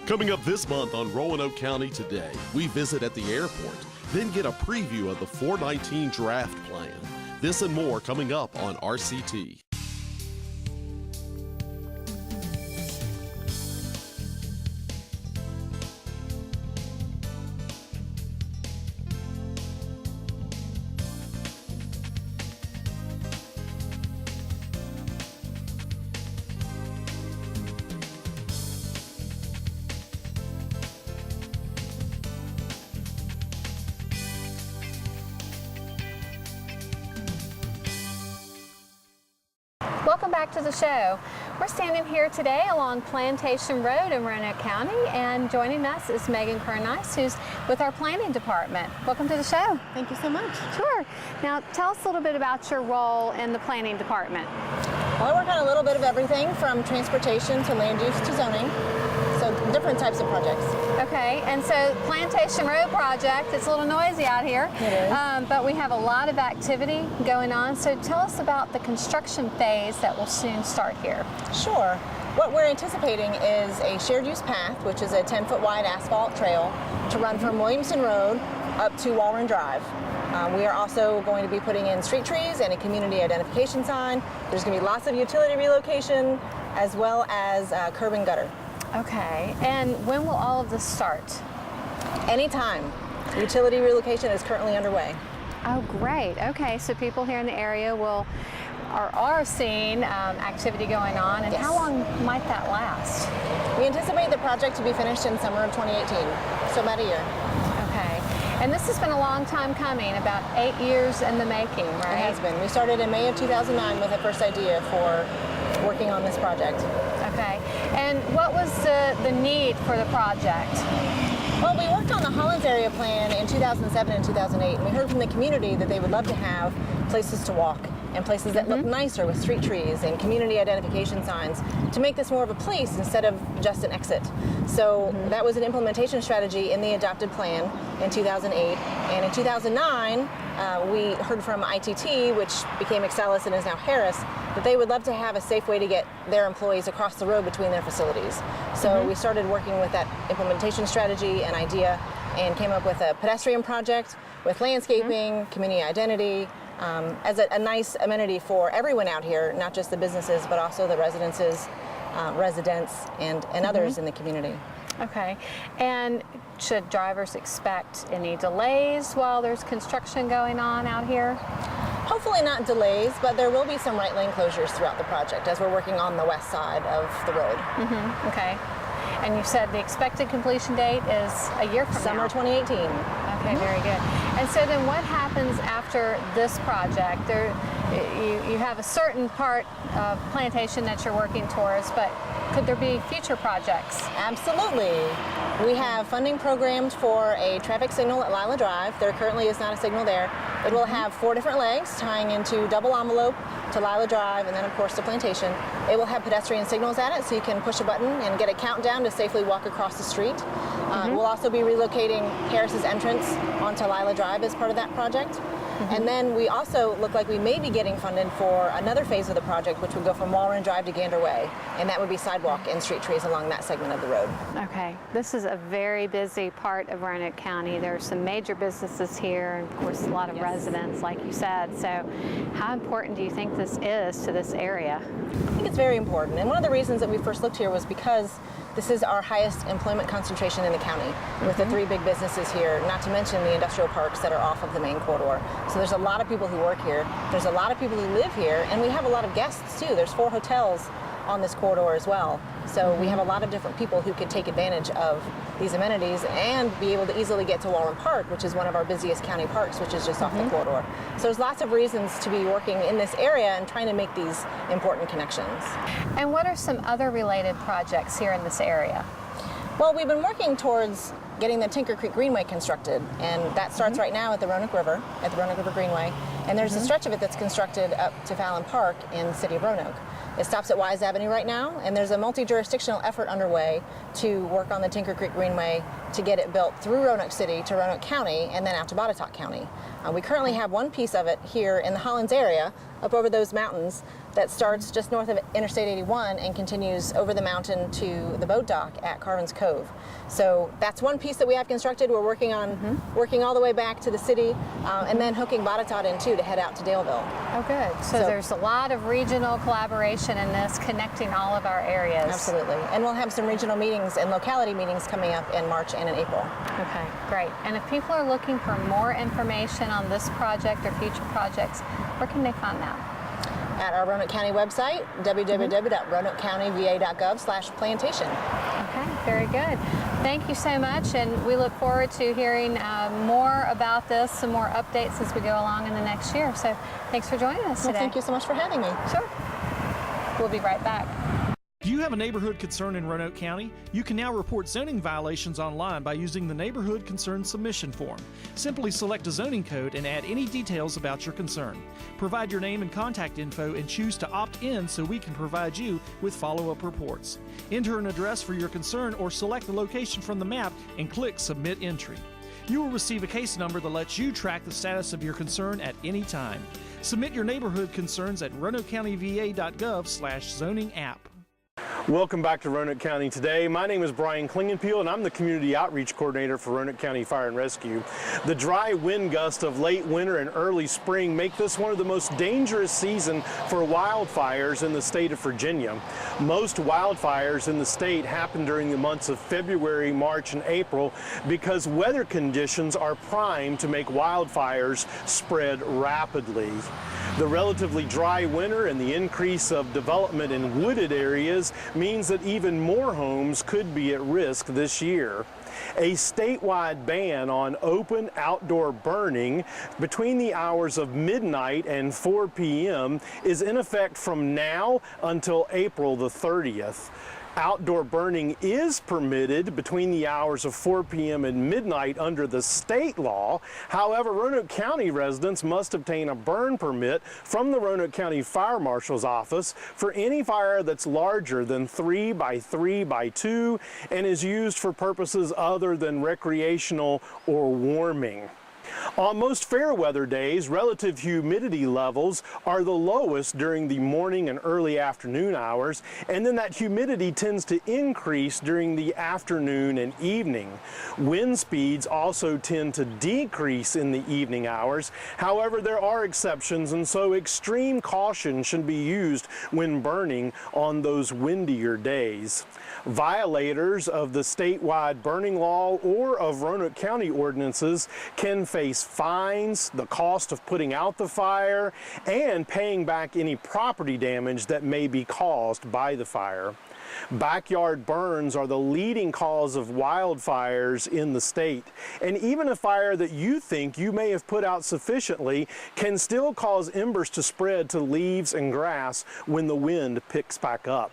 Coming up this month on Roanoke County Today, we visit at the airport, then get a preview of the 419 draft plan. This and more coming up on RCT. Welcome back to the show. We're standing here today along Plantation Road in Roanoke County, and joining us is Megan Kernice, who's with our planning department. Welcome to the show. Thank you so much. Sure. Now tell us a little bit about your role in the planning department. Well, I work on a little bit of everything from transportation to land use to zoning, so different types of projects. Okay, and so Plantation Road project, it's a little noisy out here. It is. But we have a lot of activity going on, so tell us about the construction phase that will soon start here. Sure. What we're anticipating is a shared use path, which is a 10-foot wide asphalt trail to run from Williamson Road up to Walren Drive. We are also going to be putting in street trees and a community identification sign. There's going to be lots of utility relocation as well as curb and gutter. Okay, and when will all of this start? Anytime. Utility relocation is currently underway. Oh, great. Okay, so people here in the area are seeing activity going on, and Yes. how long might that last? We anticipate the project to be finished in summer of 2018, so about a year. Okay, and this has been a long time coming, about 8 years in the making, right? It has been. We started in May of 2009 with the first idea for working on this project. Okay, and what was the need for the project? Well, we worked on the Hollins area plan in 2007 and 2008, and we heard from the community that they would love to have places to walk and places that look nicer with street trees and community identification signs to make this more of a place instead of just an exit. So that was an implementation strategy in the adopted plan in 2008. And in 2009, we heard from ITT, which became Excelis and is now Harris, that they would love to have a safe way to get their employees across the road between their facilities. So we started working with that implementation strategy and idea and came up with a pedestrian project with landscaping, community identity, as a nice amenity for everyone out here, not just the businesses, but also the residences, residents, and others in the community. Okay, and should drivers expect any delays while there's construction going on out here? Hopefully not delays, but there will be some right lane closures throughout the project as we're working on the west side of the road. Okay, and you said the expected completion date is a year from Summer now? 2018. Okay, very good. And so then what happens after this project? You have a certain part of Plantation that you're working towards, but could there be future projects? Absolutely. We have funding programmed for a traffic signal at Lila Drive. There currently is not a signal there. It will have 4 different legs tying into double envelope to Lila Drive and then of course to Plantation. It will have pedestrian signals at it so you can push a button and get a countdown to safely walk across the street. We'll also be relocating Harris's entrance onto Lila Drive as part of that project. And then we also look like we may be getting funded for another phase of the project, which would go from Walren Drive to Gander Way, and that would be sidewalk and street trees along that segment of the road. Okay, this is a very busy part of Roanoke County. There are some major businesses here, and of course a lot of residents, like you said. So how important do you think this is to this area? I think it's very important, and one of the reasons that we first looked here was because this is our highest employment concentration in the county, with the 3 big businesses here, not to mention the industrial parks that are off of the main corridor. So there's a lot of people who work here, there's a lot of people who live here, and we have a lot of guests too. There's 4 hotels on this corridor as well. So we have a lot of different people who could take advantage of these amenities and be able to easily get to Walren Park, which is one of our busiest county parks, which is just off the corridor. So there's lots of reasons to be working in this area and trying to make these important connections. And what are some other related projects here in this area? Well, we've been working towards getting the Tinker Creek Greenway constructed, and that starts right now at the Roanoke River, Greenway, and there's a stretch of it that's constructed up to Fallon Park in the city of Roanoke. It stops at Wise Avenue right now, and there's a multi-jurisdictional effort underway to work on the Tinker Creek Greenway to get it built through Roanoke City to Roanoke County and then out to Botetourt County. We currently have one piece of it here in the Hollins area, up over those mountains, that starts just north of Interstate 81 and continues over the mountain to the boat dock at Carvin's Cove. So that's one piece that we have constructed. We're working on working all the way back to the city and then hooking Botetourt in too to head out to Daleville. Oh, good. So there's a lot of regional collaboration in this, connecting all of our areas. Absolutely. And we'll have some regional meetings and locality meetings coming up in March and in April. Okay, great. And if people are looking for more information on this project or future projects, where can they find that? At our Roanoke County website, www.roanokecountym.gov/plantation. Okay, very good. Thank you so much, and we look forward to hearing more about this, some more updates as we go along in the next year. So thanks for joining us today. Well, thank you so much for having me. Sure. We'll be right back. Do you have a neighborhood concern in Roanoke County? You can now report zoning violations online by using the Neighborhood Concern Submission Form. Simply select a zoning code and add any details about your concern. Provide your name and contact info and choose to opt in so we can provide you with follow-up reports. Enter an address for your concern or select the location from the map and click Submit Entry. You will receive a case number that lets you track the status of your concern at any time. Submit your neighborhood concerns at roanokecountym.gov/zoning app. Welcome back to Roanoke County Today. My name is Brian Klingenpeel, and I'm the Community Outreach Coordinator for Roanoke County Fire and Rescue. The dry wind gusts of late winter and early spring make this one of the most dangerous seasons for wildfires in the state of Virginia. Most wildfires in the state happen during the months of February, March, and April because weather conditions are primed to make wildfires spread rapidly. The relatively dry winter and the increase of development in wooded areas means that even more homes could be at risk this year. A statewide ban on open outdoor burning between the hours of midnight and 4 p.m. is in effect from now until April the 30th. Outdoor burning is permitted between the hours of 4 p.m. and midnight under the state law. However, Roanoke County residents must obtain a burn permit from the Roanoke County Fire Marshal's office for any fire that's larger than 3 by 3 by 2 and is used for purposes other than recreational or warming. On most fair weather days, relative humidity levels are the lowest during the morning and early afternoon hours, and then that humidity tends to increase during the afternoon and evening. Wind speeds also tend to decrease in the evening hours. However, there are exceptions, and so extreme caution should be used when burning on those windier days. Violators of the statewide burning law or of Roanoke County ordinances can face fines, the cost of putting out the fire, and paying back any property damage that may be caused by the fire. Backyard burns are the leading cause of wildfires in the state, and even a fire that you think you may have put out sufficiently can still cause embers to spread to leaves and grass when the wind picks back up.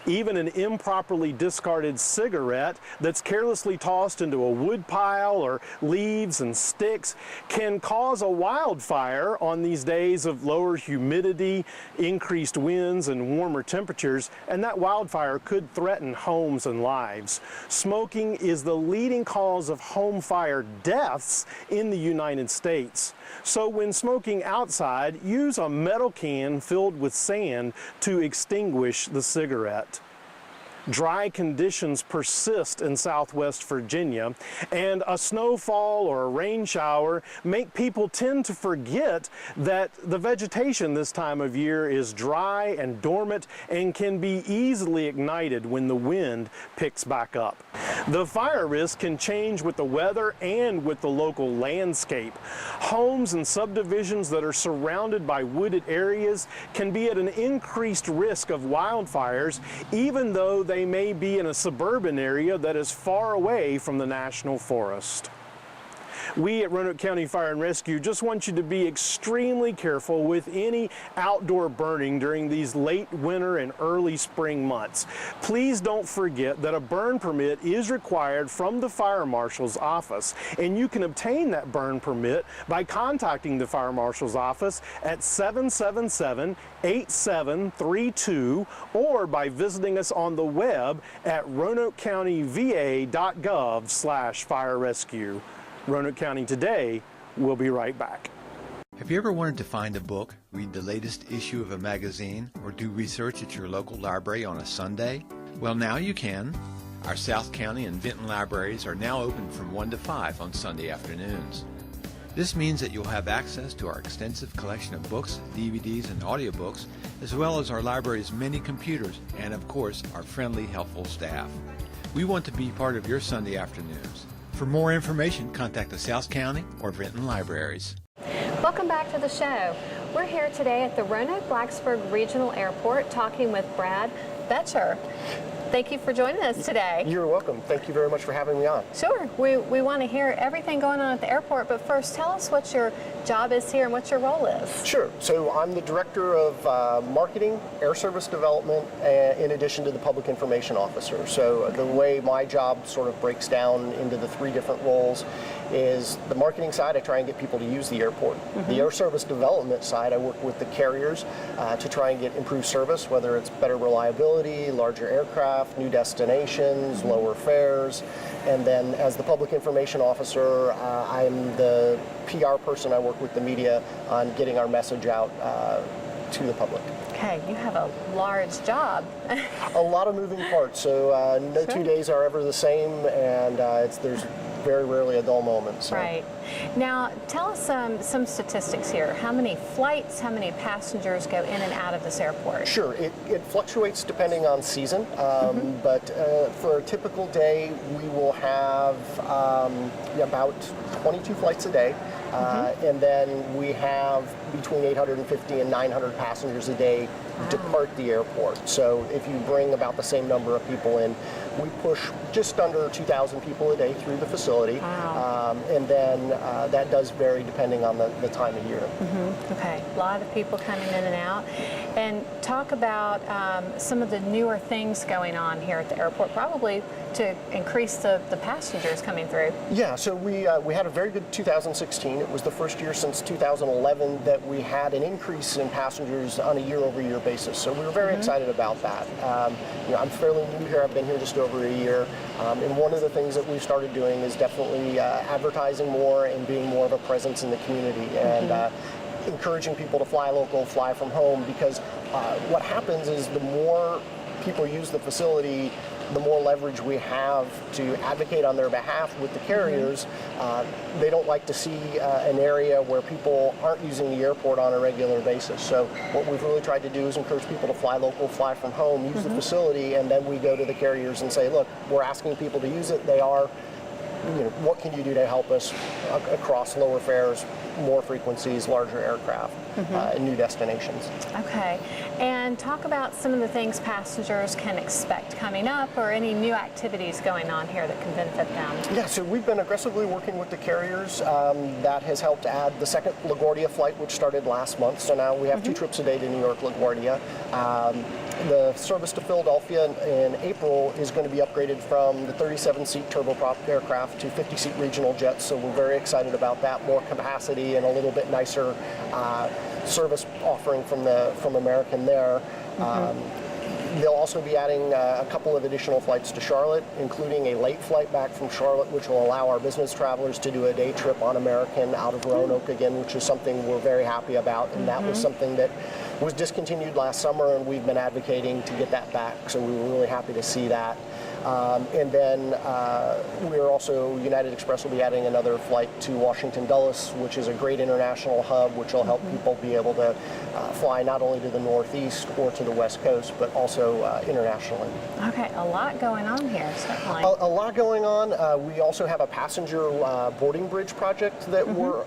Even an improperly discarded cigarette that's carelessly tossed into a wood pile or leaves and sticks can cause a wildfire on these days of lower humidity, increased winds, and warmer temperatures, and that wildfire could threaten homes and lives. Smoking is the leading cause of home fire deaths in the United States. So when smoking outside, use a metal can filled with sand to extinguish the cigarette. Dry conditions persist in southwest Virginia, and a snowfall or a rain shower make people tend to forget that the vegetation this time of year is dry and dormant and can be easily ignited when the wind picks back up. The fire risk can change with the weather and with the local landscape. Homes and subdivisions that are surrounded by wooded areas can be at an increased risk of wildfires, even though they may be in a suburban area that is far away from the national forest. We at Roanoke County Fire and Rescue just want you to be extremely careful with any outdoor burning during these late winter and early spring months. Please don't forget that a burn permit is required from the fire marshal's office, and you can obtain that burn permit by contacting the fire marshal's office at 777-8732 or by visiting us on the web at roanokecountyva.gov/fire rescue. Roanoke County Today will be right back. Have you ever wanted to find a book, read the latest issue of a magazine, or do research at your local library on a Sunday? Well, now you can. Our South County and Vinton libraries are now open from 1 to 5 on Sunday afternoons. This means that you'll have access to our extensive collection of books, DVDs, and audiobooks, as well as our library's many computers and, of course, our friendly, helpful staff. We want to be part of your Sunday afternoons. For more information, contact the South County or Vinton libraries. Welcome back to the show. We're here today at the Roanoke-Blacksburg Regional Airport talking with Brad Betcher. Thank you for joining us today. You're welcome. Thank you very much for having me on. Sure. We want to hear everything going on at the airport, but first tell us what your job is here and what your role is. Sure. So I'm the Director of Marketing, Air Service Development, in addition to the Public Information Officer. So the way my job sort of breaks down into the 3 different roles is the marketing side, I try and get people to use the airport. The Air Service Development side, I work with the carriers to try and get improved service, whether it's better reliability, larger aircraft, new destinations, lower fares. And then as the Public Information Officer, I'm the PR person. I work with the media on getting our message out to the public. Okay, you have a large job. A lot of moving parts, so no 2 days are ever the same, and there's very rarely a dull moment. So. Right. Now, tell us some statistics here. How many flights, how many passengers go in and out of this airport? Sure. It fluctuates depending on season, but for a typical day, we will have about 22 flights a day. And then we have between 850 and 900 passengers a day depart the airport. So if you bring about the same number of people in, we push just under 2,000 people a day through the facility. Wow. And then that does vary depending on the time of year. Okay, a lot of people coming in and out. And talk about some of the newer things going on here at the airport, probably to increase the passengers coming through. Yeah, so we had a very good 2016. It was the first year since 2011 that we had an increase in passengers on a year-over-year basis. So we were very excited about that. I'm fairly new here. I've been here just over a year. And one of the things that we've started doing is definitely advertising more and being more of a presence in the community. And encouraging people to fly local, fly from home, because what happens is the more people use the facility, the more leverage we have to advocate on their behalf with the carriers. They don't like to see an area where people aren't using the airport on a regular basis. So what we've really tried to do is encourage people to fly local, fly from home, use the facility, and then we go to the carriers and say, look, we're asking people to use it. They are. What can you do to help us across lower fares, more frequencies, larger aircraft, and new destinations? Okay, and talk about some of the things passengers can expect coming up, or any new activities going on here that can benefit them. Yeah, so we've been aggressively working with the carriers. That has helped add the second LaGuardia flight, which started last month. So now we have 2 trips a day to New York LaGuardia. The service to Philadelphia in April is going to be upgraded from the 37-seat turboprop aircraft to 50-seat regional jets, so we're very excited about that. More capacity and a little bit nicer service offering from American there. They'll also be adding a couple of additional flights to Charlotte, including a late flight back from Charlotte, which will allow our business travelers to do a day trip on American out of Roanoke again, which is something we're very happy about. And that was something that was discontinued last summer, and we've been advocating to get that back. So we were really happy to see that. And then we're also, United Express will be adding another flight to Washington Dulles, which is a great international hub, which will help people be able to fly not only to the Northeast or to the West Coast, but also internationally. Okay, a lot going on here, certainly. A lot going on. We also have a passenger boarding bridge project that we're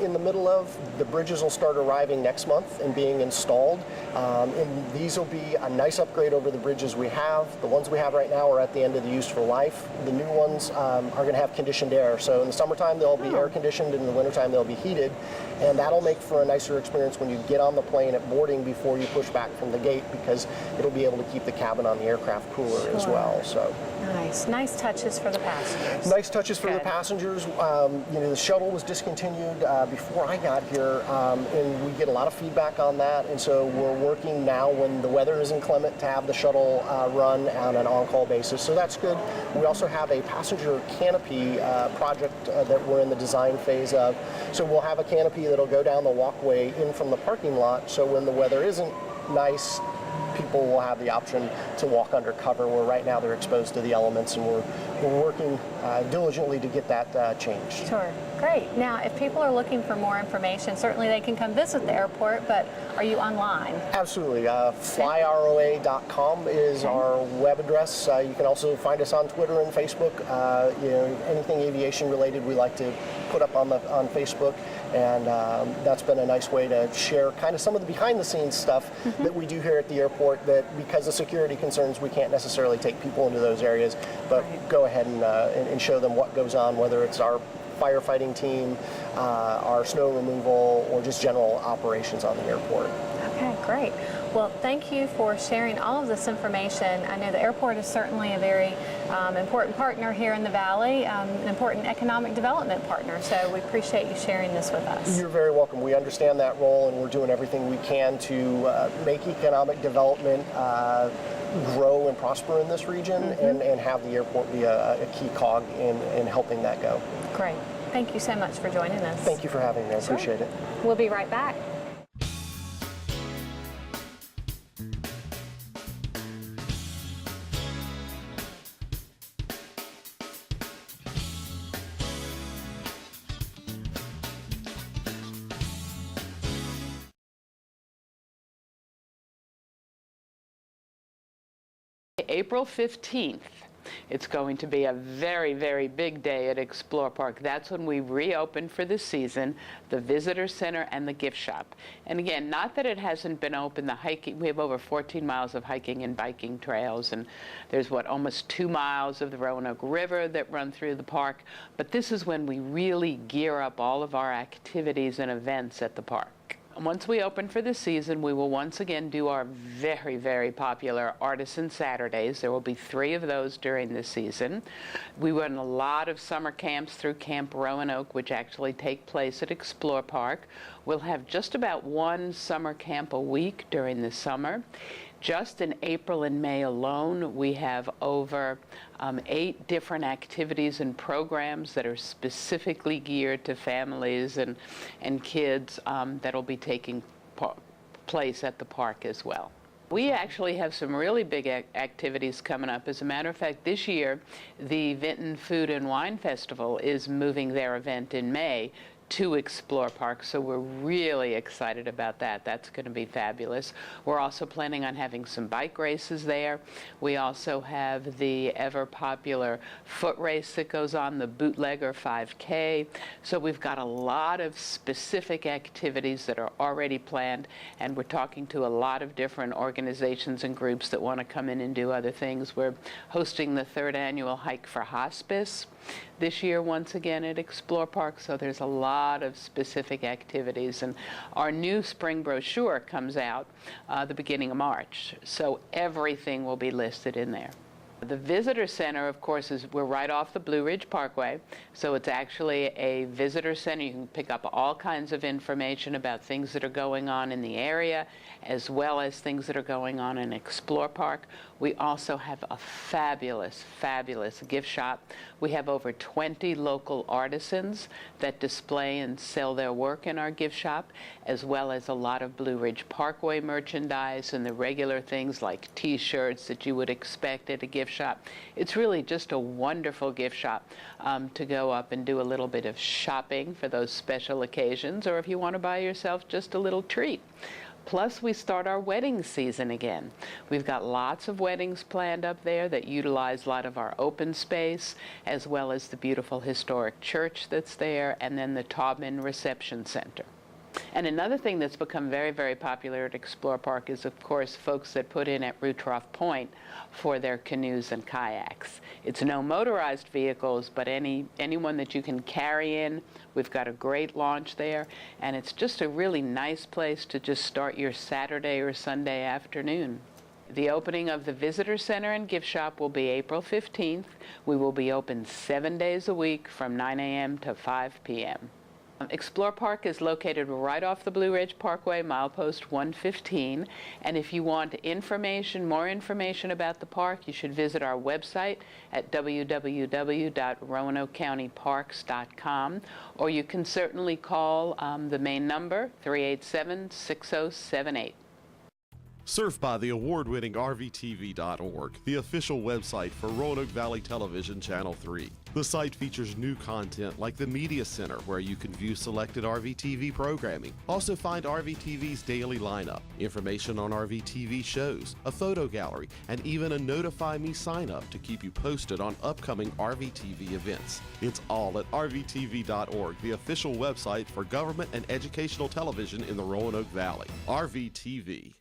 in the middle of. The bridges will start arriving next month and being installed. And these will be a nice upgrade over the bridges we have. The ones we have right now are at the end of the useful life. The new ones are going to have conditioned air. So in the summertime, they'll be air conditioned, and in the wintertime, they'll be heated. And that'll make for a nicer experience when you get on the plane at boarding before you push back from the gate, because it'll be able to keep the cabin on the aircraft cooler as well. So nice touches for the passengers. Nice touches for the passengers. The shuttle was discontinued before I got here, and we get a lot of feedback on that. And so we're working now when the weather is inclement to have the shuttle run on an on-call basis. So that's good. We also have a passenger canopy project that we're in the design phase of. So we'll have a canopy that'll go down the walkway in from the parking lot. So when the weather isn't nice, people will have the option to walk under cover, where right now they're exposed to the elements, and we're working diligently to get that changed. Sure. Great. Now, if people are looking for more information, certainly they can come visit the airport, but are you online? Absolutely. Flyroa.com is our web address. You can also find us on Twitter and Facebook. Anything aviation related, we like to put up on Facebook, and that's been a nice way to share kind of some of the behind-the-scenes stuff that we do here at the airport, that because of security concerns, we can't necessarily take people into those areas, but go ahead and show them what goes on, whether it's our firefighting team, our snow removal, or just general operations on the airport. Okay, great. Well, thank you for sharing all of this information. I know the airport is certainly a very important partner here in the Valley, an important economic development partner, so we appreciate you sharing this with us. You're very welcome. We understand that role, and we're doing everything we can to make economic development grow and prosper in this region, and have the airport be a key cog in helping that go. Great. Thank you so much for joining us. Thank you for having me. I appreciate it. We'll be right back. April 15th. It's going to be a very, very big day at Explore Park. That's when we reopen for the season, the visitor center and the gift shop. And again, not that it hasn't been open, we have over 14 miles of hiking and biking trails, and there's almost 2 miles of the Roanoke River that run through the park. But this is when we really gear up all of our activities and events at the park. Once we open for the season, we will once again do our very, very popular Artisan Saturdays. There will be 3 of those during the season. We run a lot of summer camps through Camp Roanoke, which actually take place at Explore Park. We'll have just about 1 summer camp a week during the summer. Just in April and May alone, we have over 8 different activities and programs that are specifically geared to families and kids that will be taking place at the park as well. We actually have some really big activities coming up. As a matter of fact, this year, the Vinton Food and Wine Festival is moving their event in May to Explore Park, so we're really excited about that. That's going to be fabulous. We're also planning on having some bike races there. We also have the ever-popular foot race that goes on, the Bootlegger 5K. So we've got a lot of specific activities that are already planned, and we're talking to a lot of different organizations and groups that want to come in and do other things. We're hosting the 3rd annual Hike for Hospice this year once again at Explore Park, so there's a lot of specific activities. And our new spring brochure comes out the beginning of March, so everything will be listed in there. The visitor center, of course, we're right off the Blue Ridge Parkway, so it's actually a visitor center. You can pick up all kinds of information about things that are going on in the area, as well as things that are going on in Explore Park. We also have a fabulous, fabulous gift shop. We have over 20 local artisans that display and sell their work in our gift shop, as well as a lot of Blue Ridge Parkway merchandise and the regular things like T-shirts that you would expect at a gift shop. It's really just a wonderful gift shop to go up and do a little bit of shopping for those special occasions, or if you want to buy yourself just a little treat. Plus, we start our wedding season again. We've got lots of weddings planned up there that utilize a lot of our open space, as well as the beautiful historic church that's there, and then the Taubman Reception Center. And another thing that's become very, very popular at Explore Park is, of course, folks that put in at Rutroff Point for their canoes and kayaks. It's no motorized vehicles, but anyone that you can carry in. We've got a great launch there, and it's just a really nice place to just start your Saturday or Sunday afternoon. The opening of the Visitor Center and Gift Shop will be April 15th. We will be open 7 days a week from 9 a.m. to 5 p.m. Explore Park is located right off the Blue Ridge Parkway, milepost 115. And if you want more information about the park, you should visit our website at www.roanokecountyparks.com, or you can certainly call the main number, 387-6078. Surf by the award-winning RVTV.org, the official website for Roanoke Valley Television Channel 3. The site features new content like the Media Center, where you can view selected RVTV programming. Also find RVTV's daily lineup, information on RVTV shows, a photo gallery, and even a Notify Me sign-up to keep you posted on upcoming RVTV events. It's all at RVTV.org, the official website for government and educational television in the Roanoke Valley. RVTV.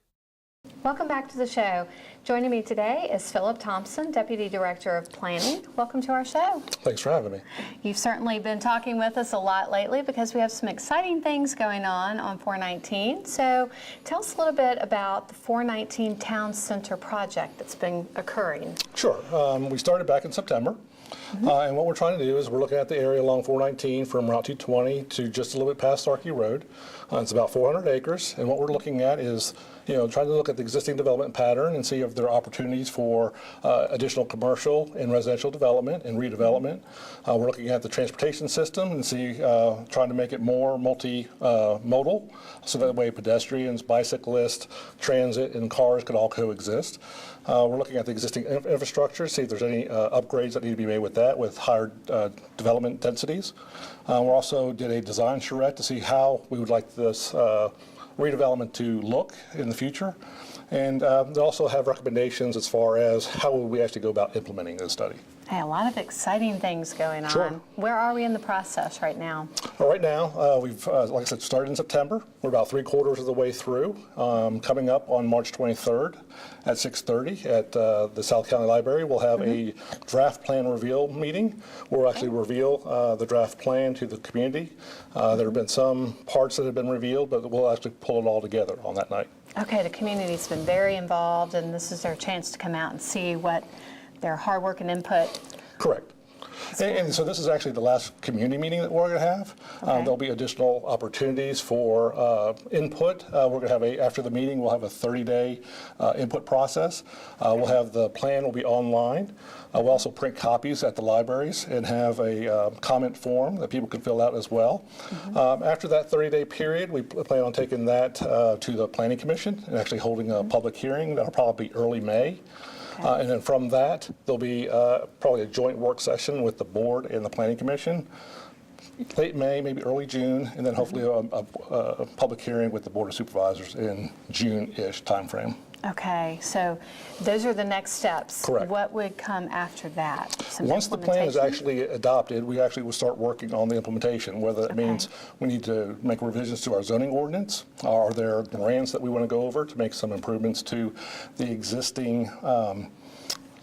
Welcome back to the show. Joining me today is Philip Thompson, Deputy Director of Planning. Welcome to our show. Thanks for having me. You've certainly been talking with us a lot lately because we have some exciting things going on 419. So tell us a little bit about the 419 Town Center project that's been occurring. Sure. We started back in September. And what we're trying to do is we're looking at the area along 419 from Route 220 to just a little bit past Starkey Road. It's about 400 acres, and what we're looking at is, trying to look at the existing development pattern and see if there are opportunities for additional commercial and residential development and redevelopment. We're looking at the transportation system and trying to make it more multi-modal, so that way pedestrians, bicyclists, transit, and cars could all coexist. We're looking at the existing infrastructure, see if there's any upgrades that need to be made with that, with higher development densities. We also did a design charrette to see how we would like this redevelopment to look in the future. And they also have recommendations as far as how would we actually go about implementing this study. Hey, a lot of exciting things going on. Sure. Where are we in the process right now? Right now, we've, like I said, started in September. We're about 3/4 of the way through. Coming up on March 23rd at 6:30 at the South County Library, we'll have a draft plan reveal meeting. We'll actually reveal the draft plan to the community. There have been some parts that have been revealed, but we'll actually pull it all together on that night. Okay, the community's been very involved, and this is their chance to come out and see what their hard work and input. Correct. And so this is actually the last community meeting that we're going to have. Okay. There'll be additional opportunities for input. We're going to have after the meeting, we'll have a 30-day input process. We'll have the plan will be online. We'll also print copies at the libraries and have a comment form that people can fill out as well. After that 30-day period, we plan on taking that to the Planning Commission and actually holding a public hearing. That'll probably be early May. And then from that, there'll be probably a joint work session with the board and the Planning Commission, late May, maybe early June, and then hopefully a public hearing with the Board of Supervisors in June-ish timeframe. Okay, so those are the next steps. Correct. What would come after that? Once the plan is actually adopted, we actually will start working on the implementation, whether that means we need to make revisions to our zoning ordinance. Are there grants that we want to go over to make some improvements to the existing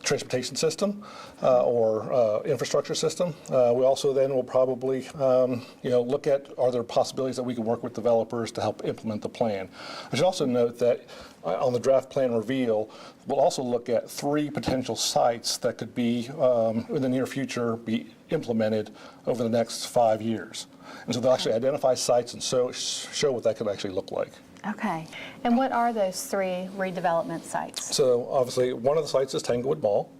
transportation system or infrastructure system. We also then will probably look at, are there possibilities that we can work with developers to help implement the plan. I should also note that on the draft plan reveal, we'll also look at 3 potential sites that could be in the near future be implemented over the next 5 years. And so they'll actually identify sites and show what that could actually look like. Okay. And what are those 3 redevelopment sites? So obviously one of the sites is Tanglewood Mall.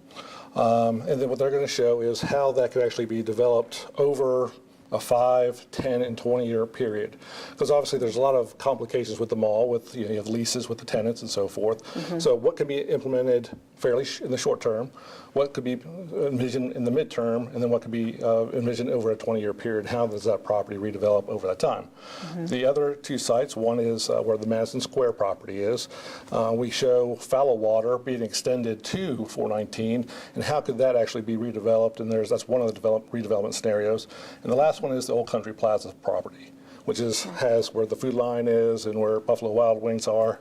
And then what they're going to show is how that could actually be developed over a 5, 10, and 20-year period. Because obviously there's a lot of complications with the mall, with you have leases with the tenants and so forth. So what can be implemented fairly in the short term, what could be envisioned in the midterm, and then what could be envisioned over a 20-year period. How does that property redevelop over that time? The other 2 sites, one is where the Madison Square property is. We show fallow water being extended to 419, and how could that actually be redeveloped? And that's one of the redevelopment scenarios. And the last one is the Old Country Plaza property, which has where the food line is and where Buffalo Wild Wings are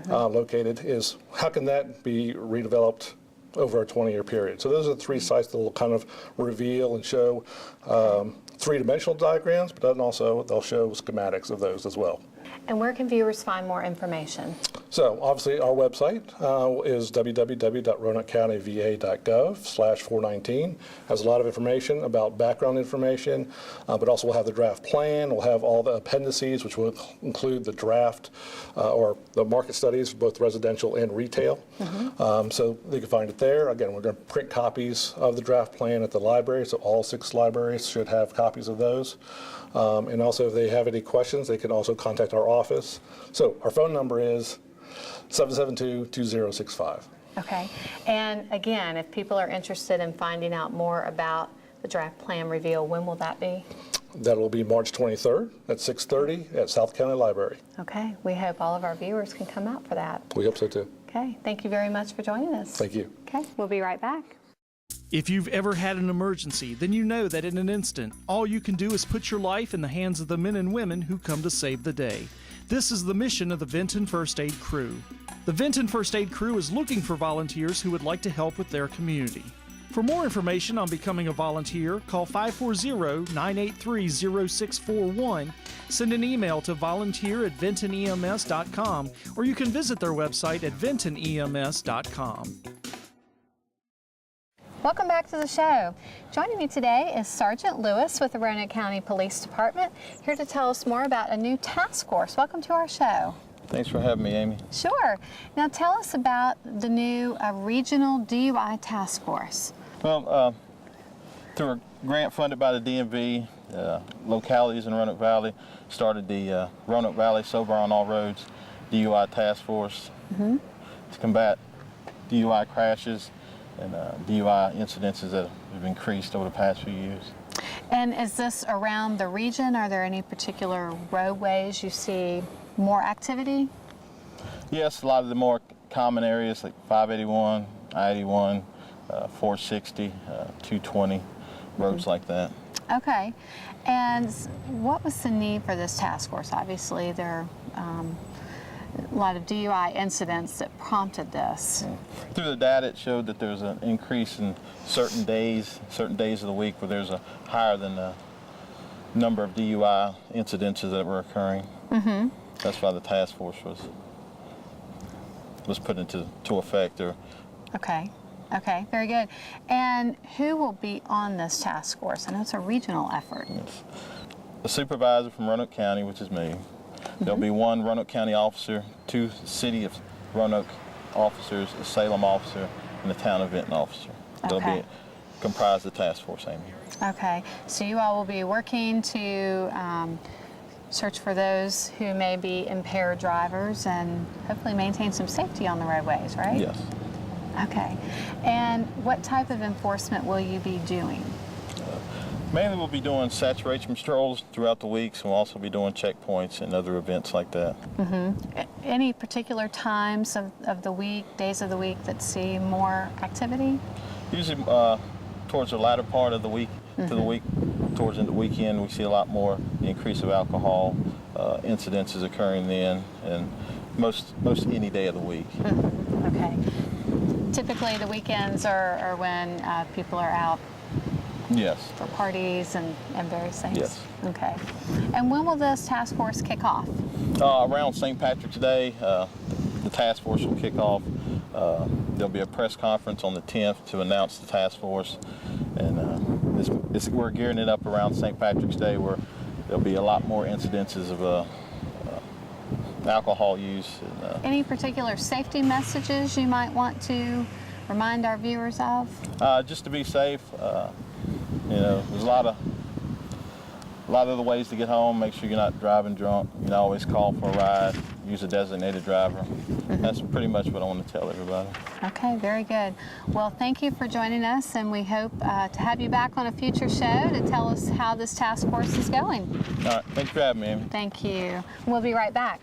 located, is how can that be redeveloped over a 20-year period. So those are the 3 sites that will kind of reveal and show 3-dimensional diagrams, but then also they'll show schematics of those as well. And where can viewers find more information? So obviously our website is www.roanokecountyva.gov/419. Has a lot of information about background information, but also we'll have the draft plan. We'll have all the appendices, which will include the draft or the market studies for both residential and retail. So they can find it there. Again, we're going to print copies of the draft plan at the library, so all 6 libraries should have copies of those. And also if they have any questions, they can also contact our office. So our phone number is 772-2065. Okay. And again, if people are interested in finding out more about the draft plan reveal, when will that be? That will be March 23rd at 6:30 at South County Library. Okay. We hope all of our viewers can come out for that. We hope so too. Okay. Thank you very much for joining us. Thank you. Okay. We'll be right back. If you've ever had an emergency, then you know that in an instant, all you can do is put your life in the hands of the men and women who come to save the day. This is the mission of the Vinton First Aid Crew. The Vinton First Aid Crew is looking for volunteers who would like to help with their community. For more information on becoming a volunteer, call 540-983-0641, send an email to volunteer@vintonems.com, or you can visit their website at vintonems.com. Welcome back to the show. Joining me today is Sergeant Lewis with the Roanoke County Police Department, here to tell us more about a new task force. Welcome to our show. Thanks for having me, Amy. Sure. Now tell us about the new regional DUI task force. Well, through a grant funded by the DMV, localities in Roanoke Valley started the Roanoke Valley Sober on All Roads DUI task force to combat DUI crashes and DUI incidences that have increased over the past few years. And is this around the region? Are there any particular roadways you see more activity? Yes, a lot of the more common areas like 581, I-81, 460, 220, roads like that. Okay. And what was the need for this task force? Obviously, there are a lot of DUI incidents that prompted this. Through the data, it showed that there's an increase in certain days of the week where there's a higher than the number of DUI incidences that were occurring. That's why the task force was put into effect. Okay. Okay, very good. And who will be on this task force? I know it's a regional effort. Yes. The supervisor from Roanoke County, which is me. There'll be 1 Roanoke County officer, 2 City of Roanoke officers, a Salem officer, and a Town of Vinton officer. They'll be comprised of the task force, Amy. Okay, so you all will be working to search for those who may be impaired drivers and hopefully maintain some safety on the roadways, right? Yes. Okay, and what type of enforcement will you be doing? Mainly we'll be doing saturation patrols throughout the week, so we'll also be doing checkpoints and other events like that. Any particular times of the week, days of the week that see more activity? Usually towards the latter part of the week, to the week, towards the weekend, we see a lot more increase of alcohol incidences occurring then, and most any day of the week. Okay. Typically the weekends are when people are out. Yes. For parties and various things? Yes. Okay. And when will this task force kick off? Around St. Patrick's Day, the task force will kick off. There'll be a press conference on the 10th to announce the task force. And we're gearing it up around St. Patrick's Day, where there'll be a lot more incidences of alcohol use. And, any particular safety messages you might want to remind our viewers of? Just to be safe. You know, there's a lot of other ways to get home. Make sure you're not driving drunk. You know, always call for a ride. Use a designated driver. That's pretty much what I want to tell everybody. Okay, very good. Well, thank you for joining us, and we hope to have you back on a future show to tell us how this task force is going. All right, thanks for having me, Amy. Thank you. We'll be right back.